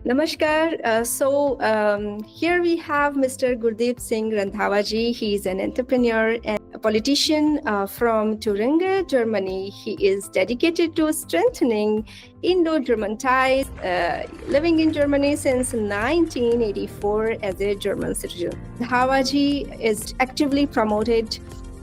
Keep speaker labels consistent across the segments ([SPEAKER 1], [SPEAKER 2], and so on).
[SPEAKER 1] Namaskar. Here we have Mr. Gurdeep Singh Randhawa ji. He is an entrepreneur and a politician from Thuringia, Germany. He is dedicated to strengthening Indo-German ties, living in Germany since 1984 as a German citizen. Randhawa ji is actively promoted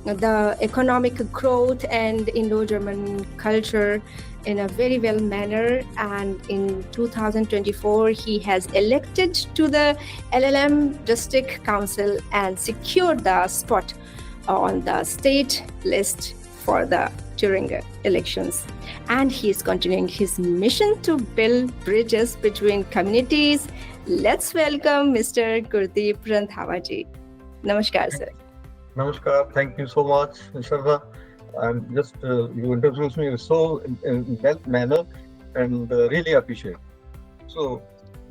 [SPEAKER 1] the economic growth and Indo-German culture in a very well manner, and in 2024 he has elected to the LLM District Council and secured the spot on the state list for the Thuringia elections, and he is continuing his mission to build bridges between communities. Let's welcome Mr. Gurdeep Randhawa ji. Namaskar, sir.
[SPEAKER 2] Namaskar. Thank you so much, Shraddha. I'm just you introduced me so in that manner, and really appreciate. So,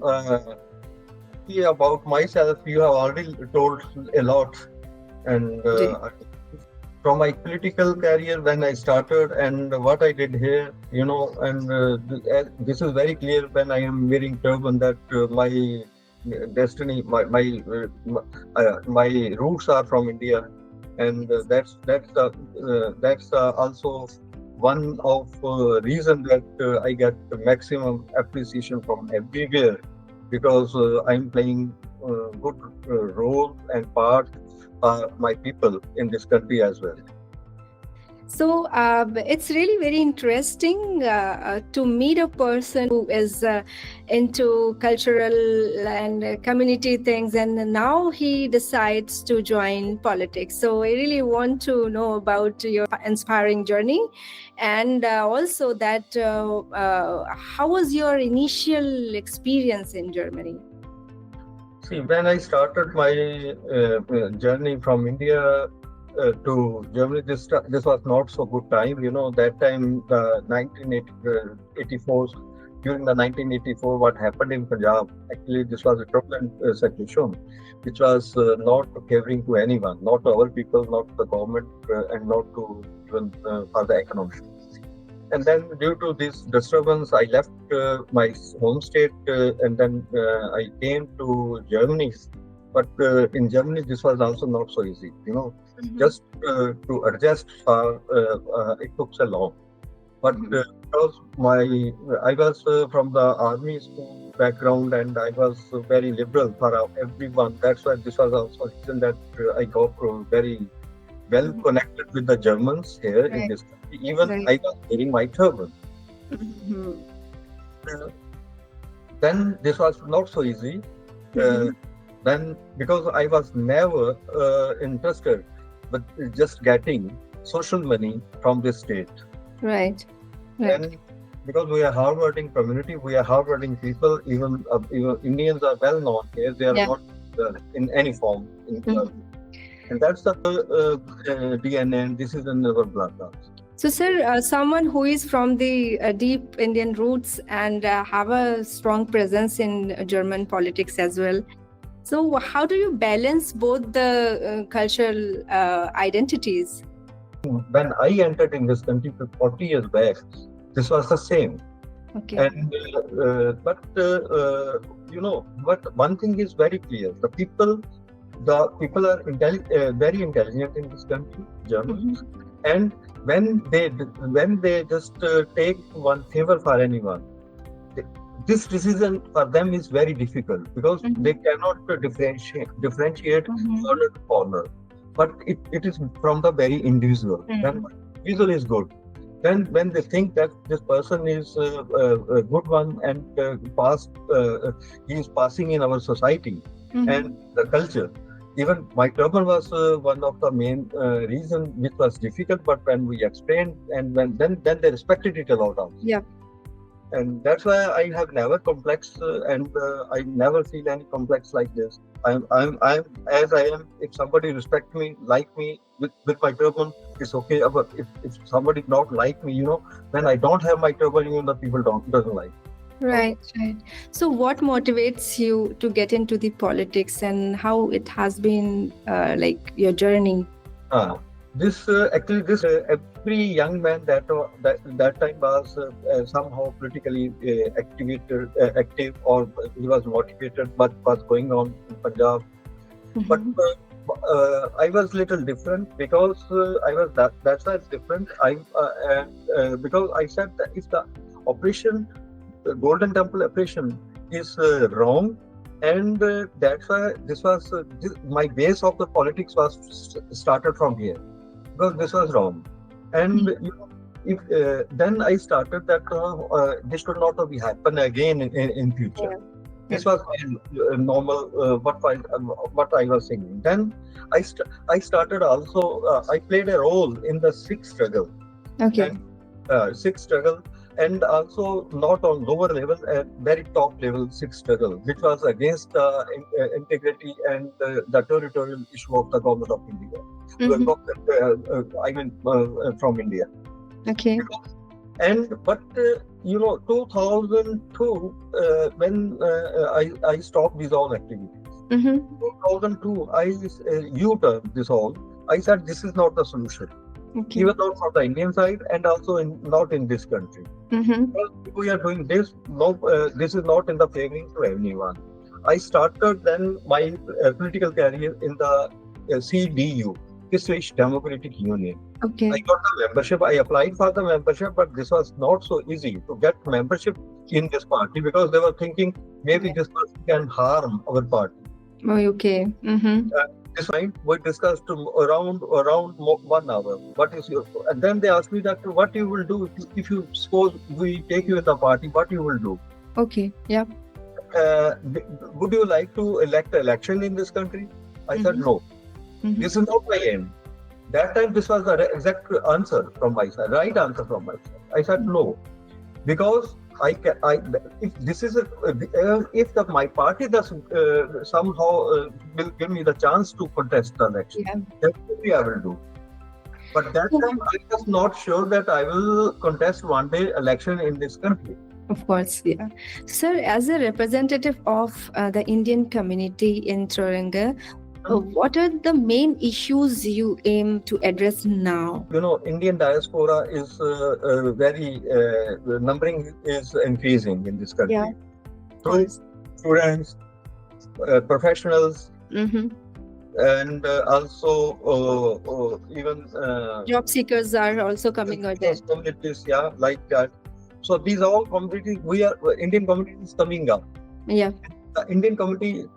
[SPEAKER 2] about myself, you have already told a lot, and from my political career when I started and what I did here, and this is very clear when I am wearing turban that my destiny, my roots are from India. And that's also one of reason that I get the maximum appreciation from everywhere, because I'm playing good role and part my people in this country as well.
[SPEAKER 1] So it's really very interesting to meet a person who is into cultural and community things, and now he decides to join politics. So I really want to know about your inspiring journey, and also that how was your initial experience in Germany?
[SPEAKER 2] See, when I started my journey from India to Germany, this was not so good time. That time, the 1984, during the 1984, what happened in Punjab, actually this was a turbulent situation, which was not favoring to anyone, not to our people, not to the government, and not to even for the economy. And then due to this disturbance, I left my home state, and then I came to Germany. But in Germany, this was also not so easy. Just to adjust, it took so long. But because I was from the army school background, and I was very liberal for everyone. That's why this was also a reason that I got very well connected with the Germans here in this country. Even I was wearing my turban. Then this was not so easy. Then, because I was never interested, but just getting social money from this state.
[SPEAKER 1] Right.
[SPEAKER 2] And because we are hardworking community, we are hardworking people. Even Indians are well known here. They are not in any form. And that's the DNA, and this is in our blood.
[SPEAKER 1] So, sir, someone who is from the deep Indian roots and have a strong presence in German politics as well. So how do you balance both the cultural identities?
[SPEAKER 2] When I entered in this country 40 years back, this was the same.
[SPEAKER 1] Okay.
[SPEAKER 2] And but one thing is very clear: the people are very intelligent in this country, Germans, and when they just take one favor for anyone, this decision for them is very difficult, because they cannot differentiate corner to corner. But it is from the very individual. Then individual is good. Then when they think that this person is a good one and he is passing in our society and the culture. Even my turban was one of the main reasons which was difficult, but when we explained, and then they respected it a lot also.
[SPEAKER 1] Yeah.
[SPEAKER 2] And that's why I have never complex, and I never feel any complex like this. I'm as I am. If somebody respect me, like me with my turban, it's okay. But if somebody not like me, when I don't have my turban, even the people doesn't like.
[SPEAKER 1] Right. So what motivates you to get into the politics, and how it has been like your journey?
[SPEAKER 2] This every young man that time was somehow politically active, or he was motivated what was going on in Punjab. But I was little different because I was that's why it's different. Because I said that if the operation, the Golden Temple operation, is wrong, and that's why my base of the politics was started from here, because this was wrong. And if then I started that this should not be happen again in future.
[SPEAKER 1] Yeah.
[SPEAKER 2] This was normal, what I was saying. Then I started also. I played a role in the Sikh struggle.
[SPEAKER 1] Okay.
[SPEAKER 2] And Sikh struggle, and also not on lower level, at very top level Sikh struggle, which was against integrity and the territorial issue of the government of India. From India.
[SPEAKER 1] Okay.
[SPEAKER 2] But 2002, when I stopped these all activities. 2002, I U-turned this all. I said this is not the solution.
[SPEAKER 1] Okay.
[SPEAKER 2] Even not from the Indian side, and also not in this country. Because if we are doing this, this is not in the favoring to anyone. I started then my political career in the CDU, Swedish Democratic Union.
[SPEAKER 1] Okay.
[SPEAKER 2] I got the membership. I applied for the membership, but this was not so easy to get membership in this party, because they were thinking maybe this person can harm our party.
[SPEAKER 1] Oh, okay.
[SPEAKER 2] This time we discussed around 1 hour. What is your? And then they asked me that what you will do if you suppose we take you in the party. What you will do?
[SPEAKER 1] Okay. Yeah.
[SPEAKER 2] Would you like to elect election in this country? I said no. This is not my aim. That time this was the exact answer from my side, right answer from my side. I said no, because if this is my party does somehow will give me the chance to contest the election, definitely I will do. But that time I was not sure that I will contest one day election in this country.
[SPEAKER 1] Of course, yeah. Sir, as a representative of the Indian community in Thuringia, what are the main issues you aim to address now?
[SPEAKER 2] Indian diaspora is very numbering is increasing in this country.
[SPEAKER 1] Yeah.
[SPEAKER 2] Students, professionals, and also even
[SPEAKER 1] job seekers are also coming out there.
[SPEAKER 2] Communities, like that. So these all communities, Indian communities coming up.
[SPEAKER 1] Yeah.
[SPEAKER 2] The Indian community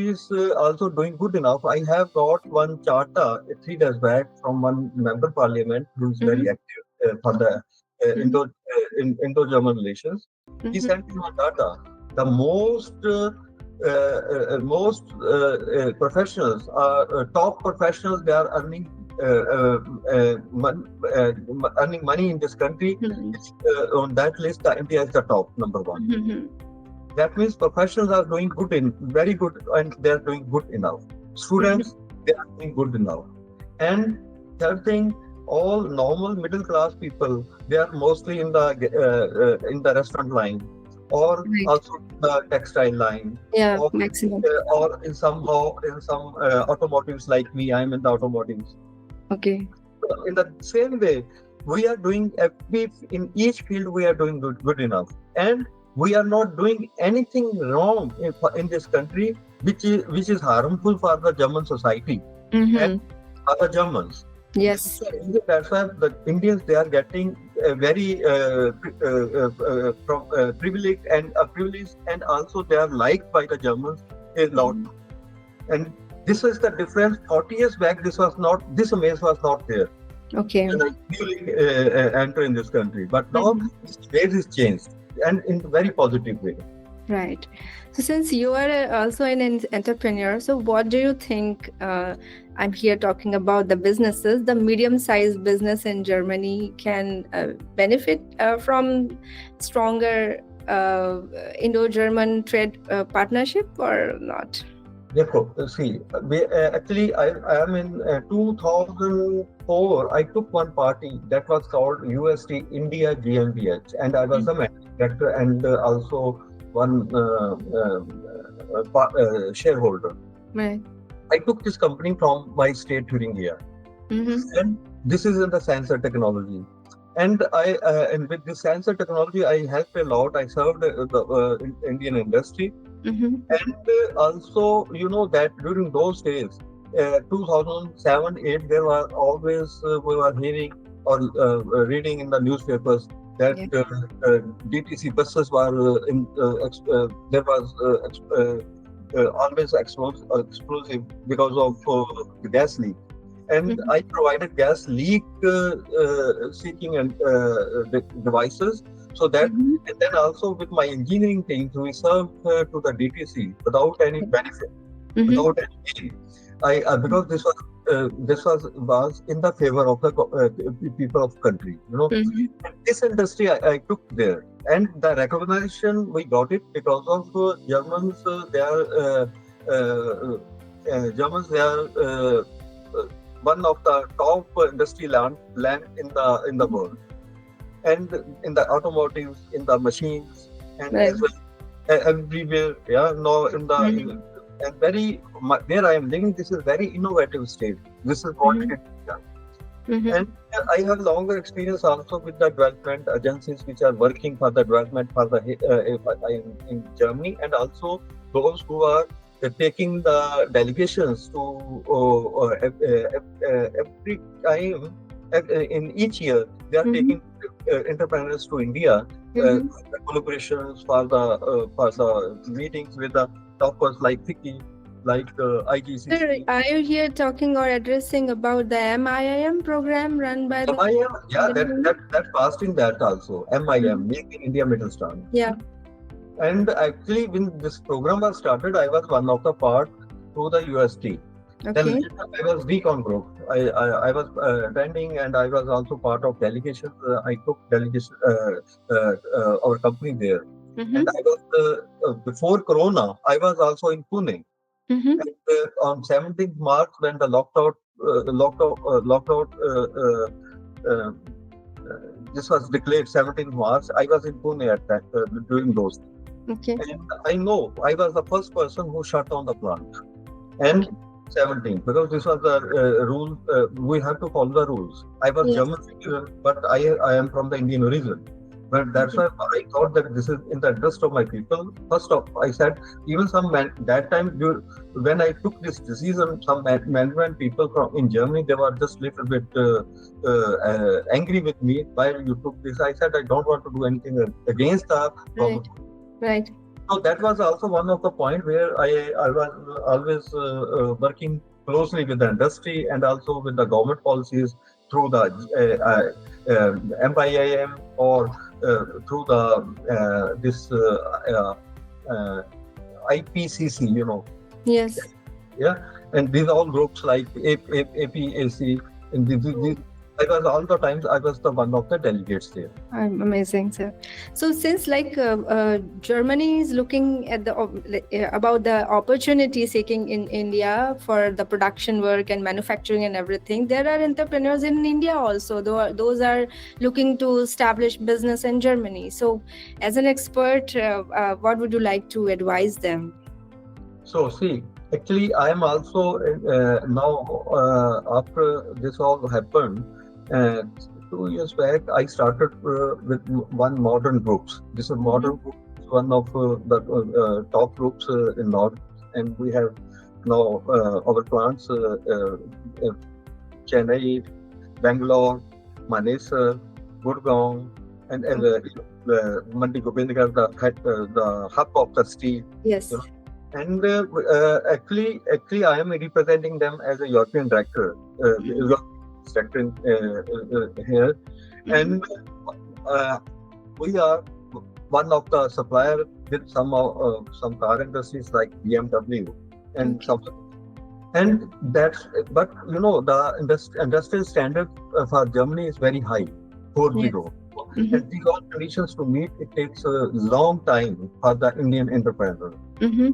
[SPEAKER 2] is also doing good enough. I have got one charter 3 days back from one member parliament who is very active for the Indo-German relations. He sent me one data. The most professionals, top professionals, they are earning money in this country. On that list, India is the top, number one. That means professionals are doing very good, and they are doing good enough. Students, they are doing good enough. And third thing, all normal middle class people, they are mostly in the restaurant line, or also the textile line,
[SPEAKER 1] or maximum,
[SPEAKER 2] or in some automotives like me. I am in the automotives.
[SPEAKER 1] Okay.
[SPEAKER 2] In the same way, we are doing in each field. We are doing good enough, and we are not doing anything wrong in this country, which is harmful for the German society and other Germans.
[SPEAKER 1] Yes.
[SPEAKER 2] That's why the Indians, they are getting very privileged, and also they are liked by the Germans a lot. And this is the difference. 40 years back, this image was not there.
[SPEAKER 1] Okay.
[SPEAKER 2] And I newly enter in this country, but now this image is changed, and in a very positive way.
[SPEAKER 1] Right. So since you are also an entrepreneur, so what do you think, I'm here talking about the businesses, the medium-sized business in Germany can benefit from stronger Indo-German trade partnership or not?
[SPEAKER 2] See, actually, I am in 2004. I took one party that was called UST India GmbH, and I was the managing director and also one shareholder.
[SPEAKER 1] Right.
[SPEAKER 2] I took this company from my state Thuringia, and This is in the sensor technology. And with this sensor technology, I helped a lot. I served the Indian industry,
[SPEAKER 1] Mm-hmm.
[SPEAKER 2] and also, that during those days, 2007-8, there were always we were hearing or reading in the newspapers that
[SPEAKER 1] Yeah.
[SPEAKER 2] DTC buses were there was always explosive because of the gas leak. And
[SPEAKER 1] Mm-hmm.
[SPEAKER 2] I provided gas leak seeking and devices, so that,
[SPEAKER 1] Mm-hmm.
[SPEAKER 2] and then also with my engineering teams, we served to the DTC without any benefit,
[SPEAKER 1] Mm-hmm.
[SPEAKER 2] without any gain. Because this was in the favor of the people of country.
[SPEAKER 1] Mm-hmm.
[SPEAKER 2] And this industry I took there, and the recognition we got it because of Germans. Germans, they are uh, one of the top industry land in the world, and in the automotives, in the machines, and
[SPEAKER 1] Right.
[SPEAKER 2] as well everywhere. Yeah, no, in the
[SPEAKER 1] Mm-hmm.
[SPEAKER 2] and where I am living, this is very innovative state. This is what
[SPEAKER 1] Mm-hmm.
[SPEAKER 2] it is.
[SPEAKER 1] Mm-hmm.
[SPEAKER 2] And I have longer experience also with the development agencies which are working for the development for the in Germany, and also those who are taking the delegations to every time in each year they are
[SPEAKER 1] Mm-hmm.
[SPEAKER 2] taking entrepreneurs to India,
[SPEAKER 1] Mm-hmm.
[SPEAKER 2] collaborations for the meetings with the toppers like Fiki, like
[SPEAKER 1] Sir,
[SPEAKER 2] IGCC.
[SPEAKER 1] are you here talking or addressing about the MIIM program run by the
[SPEAKER 2] MIM, yeah,
[SPEAKER 1] government?
[SPEAKER 2] that fasting that also.
[SPEAKER 1] Mhm.
[SPEAKER 2] MIM, Make in India Mittelstand.
[SPEAKER 1] Yeah.
[SPEAKER 2] And actually, when this program was started, I was one of the part through the UST. Then
[SPEAKER 1] Okay.
[SPEAKER 2] later I was recon group. I was attending, and I was also part of delegation. I took delegation our company there, and
[SPEAKER 1] Mm-hmm.
[SPEAKER 2] I was before Corona. I was also in Pune.
[SPEAKER 1] Mm-hmm.
[SPEAKER 2] And on 17th March, when the lockout uh, this was declared 17th March. I was in Pune at that during those.
[SPEAKER 1] Okay.
[SPEAKER 2] And I know I was the first person who shut down the plant. And
[SPEAKER 1] Okay.
[SPEAKER 2] 17, because this was the rule. We have to follow the rules. I was
[SPEAKER 1] Yes.
[SPEAKER 2] German citizen, but I am from the Indian origin. But that's
[SPEAKER 1] Okay.
[SPEAKER 2] why I thought that this is in the interest of my people. First off, I said, even some man that time when I took this decision, some management people from in Germany, they were just little bit angry with me. Why you took this? I said I don't want to do anything against the
[SPEAKER 1] Right.
[SPEAKER 2] government.
[SPEAKER 1] Right.
[SPEAKER 2] So that was also one of the point where I was always working closely with the industry and also with the government policies through the MIIM or through the this uh, IPCC,
[SPEAKER 1] Yes.
[SPEAKER 2] yeah, and these all groups like APAC, and I was all the times I was the one of the delegates there.
[SPEAKER 1] I'm amazing, sir. So, since Germany is looking at about the opportunity seeking in India for the production work and manufacturing and everything, there are entrepreneurs in India also. Those are looking to establish business in Germany. So, as an expert, what would you like to advise them?
[SPEAKER 2] So see, actually, I am also now after this all happened. Uh, 2 years back, I started with one modern groups. This is modern group, one of the top groups in North, and we have now our plants Chennai, Bangalore, Manesar, Gurgaon, and Mandi Gobindgarh, the hub of the steel.
[SPEAKER 1] Yes.
[SPEAKER 2] And actually, I am representing them as a European director, director here, and we are one of the supplier with some car industries like BMW and
[SPEAKER 1] Okay.
[SPEAKER 2] some. And that's, but the industrial standard for Germany is very high,
[SPEAKER 1] Yes.
[SPEAKER 2] 4-0. And these all conditions to meet, it takes a long time for the Indian entrepreneur.
[SPEAKER 1] Mm-hmm.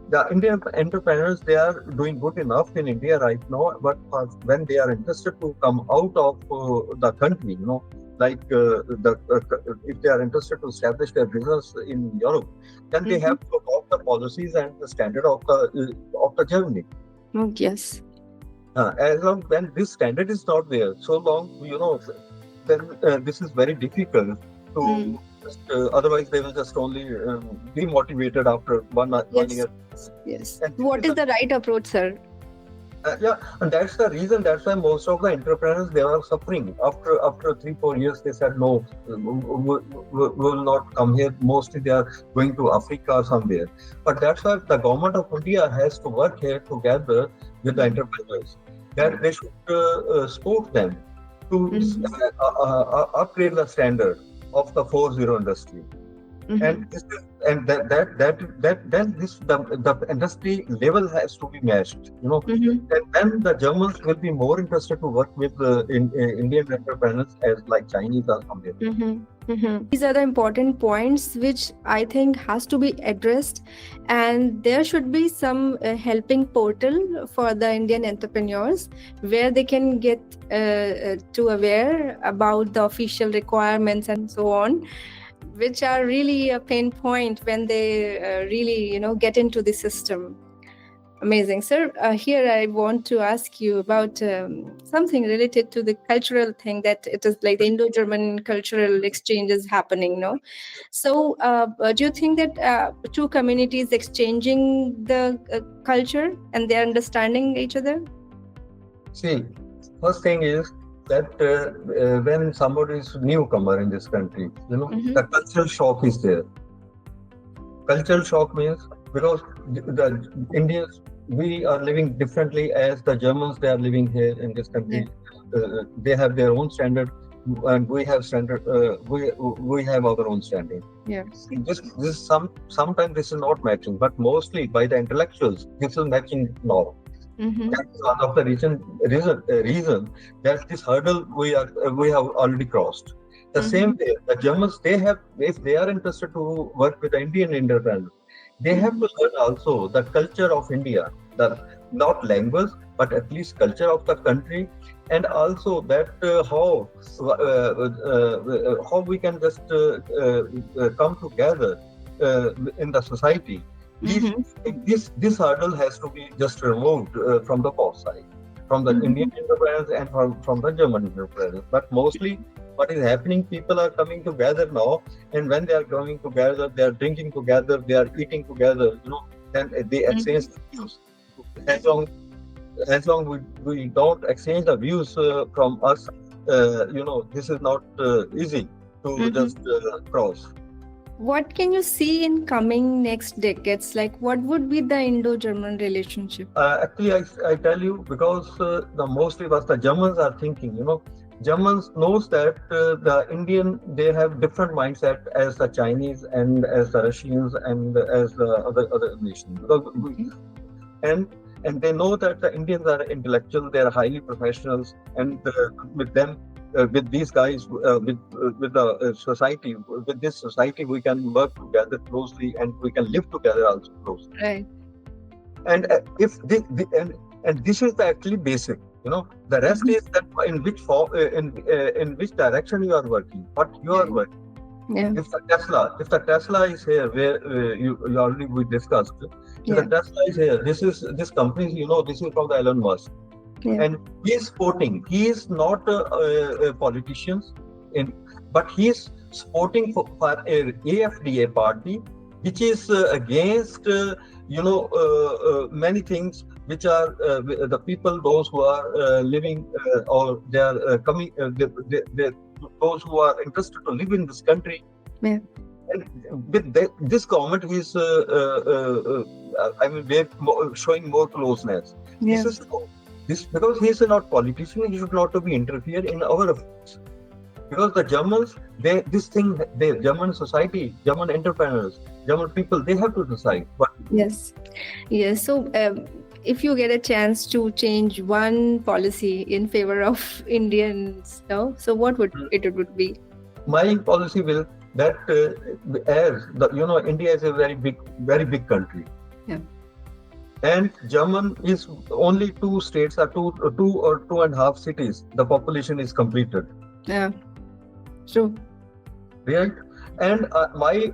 [SPEAKER 2] The Indian entrepreneurs, they are doing good enough in India right now, but when they are interested to come out of the country, like if they are interested to establish their business in Europe, then they have to adopt the policies and the standard of the Germany.
[SPEAKER 1] Yes.
[SPEAKER 2] As long when this standard is not there, so long, then this is very difficult
[SPEAKER 1] Mm.
[SPEAKER 2] to. Otherwise, they will just only be motivated after one
[SPEAKER 1] Yes.
[SPEAKER 2] year.
[SPEAKER 1] Yes.
[SPEAKER 2] And this
[SPEAKER 1] What
[SPEAKER 2] is
[SPEAKER 1] is the right approach, sir?
[SPEAKER 2] yeah, and that's the reason. That's why most of the entrepreneurs they are suffering. After 3-4 years, they said no, we will not come here. Mostly they are going to Africa or somewhere. But that's why the government of India has to work here together with the
[SPEAKER 1] Mm.
[SPEAKER 2] entrepreneurs. That they should support them to
[SPEAKER 1] Mhm.
[SPEAKER 2] upgrade the standard of the 4.0 industry. And
[SPEAKER 1] Mhm.
[SPEAKER 2] this is, and that then this the industry level has to be matched,
[SPEAKER 1] Mhm.
[SPEAKER 2] and then the Germans will be more interested to work with Indian entrepreneurs as like Chinese or somewhere.
[SPEAKER 1] Mhm. Mhm. These are the important points which I think has to be addressed, and there should be some helping portal for the Indian entrepreneurs where they can get to aware about the official requirements and so on, which are really a pain point when they really get into the system. Amazing, sir. Here I want to ask you about something related to the cultural thing, that it is like the Indo-German cultural exchange is happening, no? So, do you think that two communities exchanging the culture and they're understanding each other?
[SPEAKER 2] See, first thing is that when somebody is newcomer in this country,
[SPEAKER 1] Mm-hmm.
[SPEAKER 2] the cultural shock is there. Cultural shock means because the Indians, we are living differently as the Germans. They are living here in this
[SPEAKER 1] Yeah.
[SPEAKER 2] country. They have their own standard, and we have standard. We have our own standard.
[SPEAKER 1] Yeah.
[SPEAKER 2] Sometimes this is not matching, but mostly by the intellectuals, this is matching now.
[SPEAKER 1] Mm-hmm.
[SPEAKER 2] That is one of the reason that this hurdle we have already crossed. The same
[SPEAKER 1] Mm-hmm.
[SPEAKER 2] way, the Germans, they have, if they are interested to work with the Indian entrepreneurs, they have
[SPEAKER 1] Mm-hmm.
[SPEAKER 2] to learn also the culture of India, the not language, but at least culture of the country, and also that how we can just come together in the society. These,
[SPEAKER 1] Mm-hmm.
[SPEAKER 2] this hurdle has to be just removed from the both sides, from the
[SPEAKER 1] Mm-hmm.
[SPEAKER 2] Indian enterprise and from the German enterprise. But mostly, what is happening? People are coming together now, and when they are coming together, they are drinking together, they are eating together. Then they exchange the views. As long we don't exchange the views from us, this is not easy to
[SPEAKER 1] Mm-hmm.
[SPEAKER 2] just cross.
[SPEAKER 1] What can you see in coming next decades? Like, what would be the Indo-German relationship?
[SPEAKER 2] Actually, I tell you because the mostly what the Germans are thinking, Germans knows that the Indian they have different mindset as the Chinese and as the Russians and as the other nations.
[SPEAKER 1] Okay.
[SPEAKER 2] And and they know that the Indians are intellectual, they are highly professionals, and with them, with these guys, with the society, with this society, we can work together closely, and we can live together also closely.
[SPEAKER 1] Right.
[SPEAKER 2] And if and this is the actually basic, the rest
[SPEAKER 1] Mhm.
[SPEAKER 2] is that in which form, in which direction you are working, what you
[SPEAKER 1] Yeah.
[SPEAKER 2] are working.
[SPEAKER 1] Yeah.
[SPEAKER 2] If the Tesla is here, where you already we discussed, if the
[SPEAKER 1] Yeah.
[SPEAKER 2] Tesla is here, this company, this is from the Elon Musk,
[SPEAKER 1] Yeah.
[SPEAKER 2] and he is supporting. He is not a politician, in, but he is supporting for a AFDA party, which is against many things, which are the people, those who are living or they are coming, those who are interested to live in this country.
[SPEAKER 1] Yeah.
[SPEAKER 2] And with this government, he is, I mean, they're showing more closeness.
[SPEAKER 1] Yeah.
[SPEAKER 2] This because he is not politician, he should not to be interfere in our affairs. Because the Germans, the German society, German entrepreneurs, German people, they have to decide what.
[SPEAKER 1] Yes. Yes. So, if you get a chance to change one policy in favor of Indians, no, so what would it would be?
[SPEAKER 2] My policy will that as the India is a very big country.
[SPEAKER 1] Yeah.
[SPEAKER 2] And German is only 2 states or two or 2.5 cities. The population is completed.
[SPEAKER 1] Yeah. True.
[SPEAKER 2] Right. And my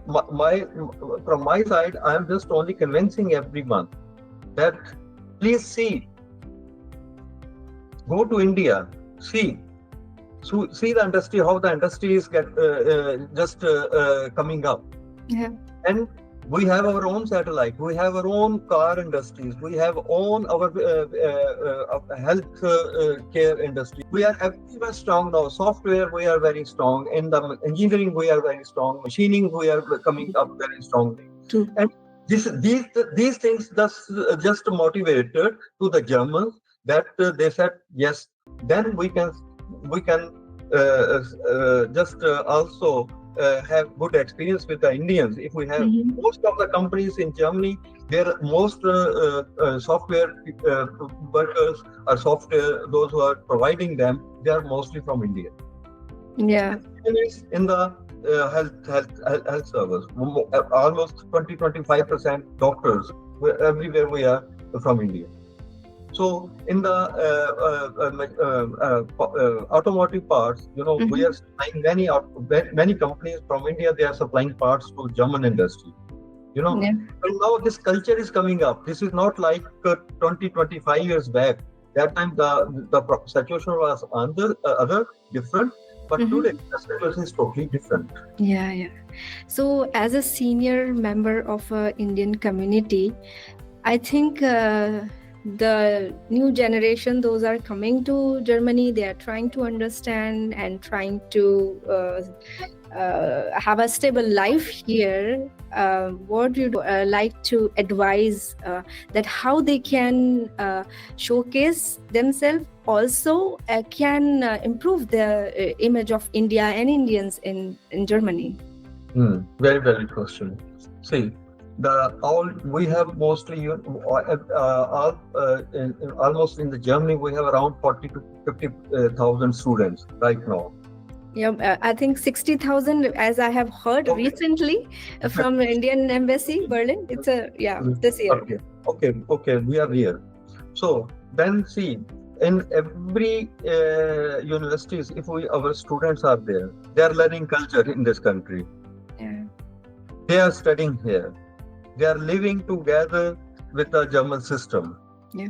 [SPEAKER 2] from my side, I am just only convincing everyone that please see Go to India, see the industry, how the industry is coming up.
[SPEAKER 1] Yeah.
[SPEAKER 2] And we have our own satellite, we have our own car industries, we have own our health care industry. We are everywhere strong now. Software, we are very strong. In the engineering, we are very strong. Machining, we are coming up very strongly.
[SPEAKER 1] True.
[SPEAKER 2] And these things just motivated to the Germans, that they said yes. Then we can also have good experience with the Indians. If we have most of the companies in Germany, their most software workers or software, those who are providing them, they are mostly from India.
[SPEAKER 1] Yeah.
[SPEAKER 2] In the health service, almost 20-25% doctors everywhere we are from India. So in the automotive parts, we are supplying many companies from India. They are supplying parts to German industry.
[SPEAKER 1] Yeah.
[SPEAKER 2] And now this culture is coming up. This is not like 20-25 years back. That time the situation was other different. But today, the situation is totally different.
[SPEAKER 1] Yeah. So, as a senior member of an Indian community, I think the new generation, those are coming to Germany, they are trying to understand and trying to have a stable life here. What you like to advise that how they can showcase themselves, also can improve the image of India and Indians in Germany?
[SPEAKER 2] Very valid question. See, we have mostly almost in the Germany we have around 40 to 50,000 students right now.
[SPEAKER 1] Yeah, I think 60,000, as I have heard recently from Indian Embassy, Berlin. It's this year.
[SPEAKER 2] Okay, we are here. So then see, in every universities, if our students are there, they are learning culture in this country.
[SPEAKER 1] Yeah.
[SPEAKER 2] They are studying here. They are living together with the German system.
[SPEAKER 1] Yeah.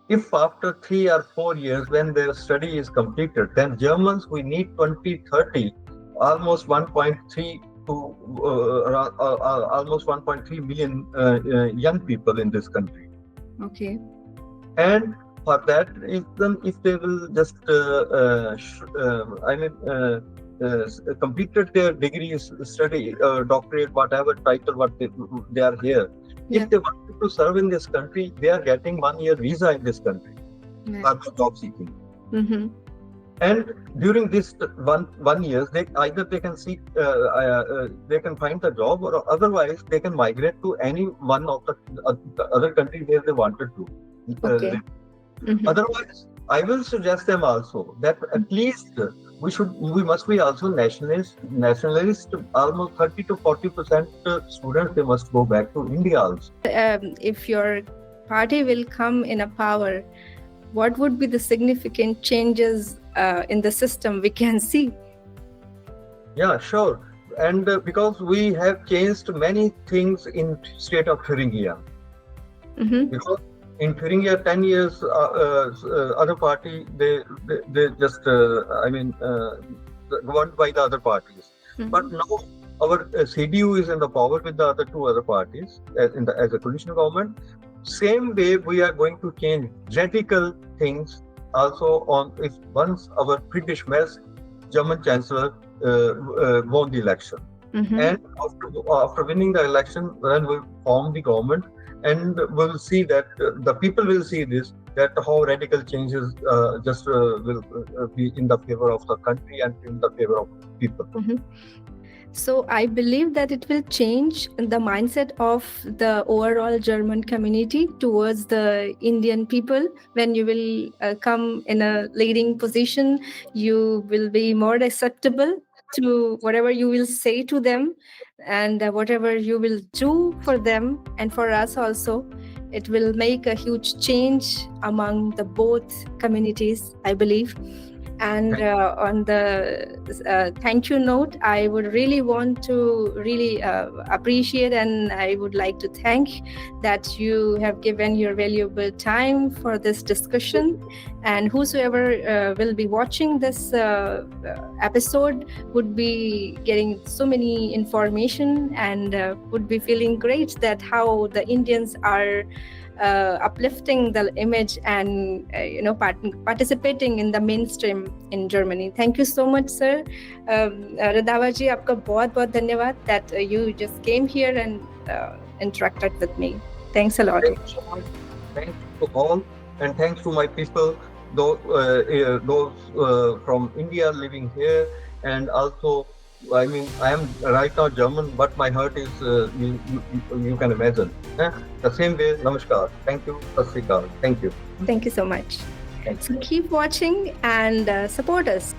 [SPEAKER 2] If after 3 or 4 years, when their study is completed, then Germans, we need 2030, almost 1.3 to almost 1.3 million young people in this country.
[SPEAKER 1] Okay.
[SPEAKER 2] And for that, if they will just completed their degrees, study, doctorate, whatever title, what they are here.
[SPEAKER 1] Yeah.
[SPEAKER 2] If they wanted to serve in this country, they are getting 1-year visa in this country for job seeking. And during this one year, they can seek, they can find the job, or otherwise they can migrate to any one of the other country where they wanted to.
[SPEAKER 1] Okay.
[SPEAKER 2] Otherwise, I will suggest them also that at least we must be also nationalist. Almost 30 to 40% students, they must go back to India also.
[SPEAKER 1] If your party will come in a power, what would be the significant changes in the system we can see? Yeah,
[SPEAKER 2] sure. And because we have changed many things in state of Thuringia. Because in Thuringia, 10 years, other party, they just, governed by the other parties. But now our CDU is in the power with the other two other parties as a coalition government. Same way, we are going to change radical things also if once our British Mess, German Chancellor, won the election. And after winning the election, then we'll form the government. And we'll see that the people will see this, that how radical changes will be in the favor of the country and in the favor of people.
[SPEAKER 1] So I believe that it will change the mindset of the overall German community towards the Indian people. When you will come in a leading position, you will be more acceptable to whatever you will say to them, and whatever you will do for them and for us also. It will make a huge change among the both communities, I believe. And on the thank you note, I would really want to really appreciate, and I would like to thank that you have given your valuable time for this discussion. And whosoever will be watching this episode would be getting so many information and would be feeling great that how the Indians are uplifting the image and participating in the mainstream in Germany. Thank you so much, sir. Randhawa ji, आपका बहुत बहुत धन्यवाद that you just came here and interacted with me. Thanks a lot.
[SPEAKER 2] Thank you so much. Thanks to all, and thanks to my people, those from India living here, and also, I mean, I am right now German, but my heart is, you can imagine. The same way, namaskar. Thank you, sat sri akal. Thank you.
[SPEAKER 1] Thank you so much. So keep watching and support us.